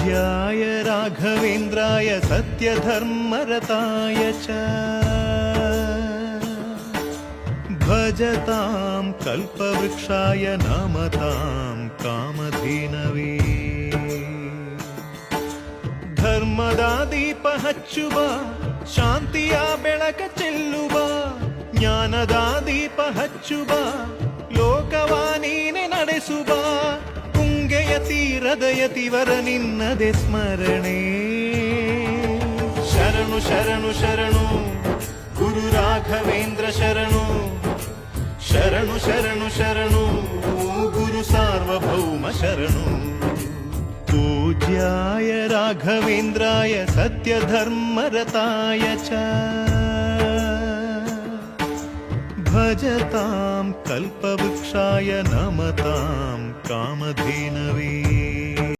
पूज्याय राघवेन्द्राय सत्यधर्मरताय च भजतां कल्पवृक्षाय नमतां कामधेनवे ಧರ್ಮದ ದೀಪ ಹಚ್ಚುವ ಶಾಂತಿಯ ಬೆಳಕ ಚೆಲ್ಲುವ ಜ್ಞಾನದ ದೀಪ ಹಚ್ಚುವ ಲೋಕವ ನೀನೆ ನಡೆಸುವ ತುಂಗೆಯ ತೀರದ ಯತಿವರ ನಿನ್ನದೆ ಸ್ಮರಣೆ ಶರಣು ಶರಣು ಶರಣು ಗುರು ರಾಘವೇಂದ್ರ ಶರಣು ಶರಣು ಶರಣು ಶರಣು ಗುರು ಸಾರ್ವಭೌಮ ಶರಣು पूज्याय राघवेन्द्राय सत्यधर्मरताय च भजतां कल्पवृक्षाय नमतां कामधेनवे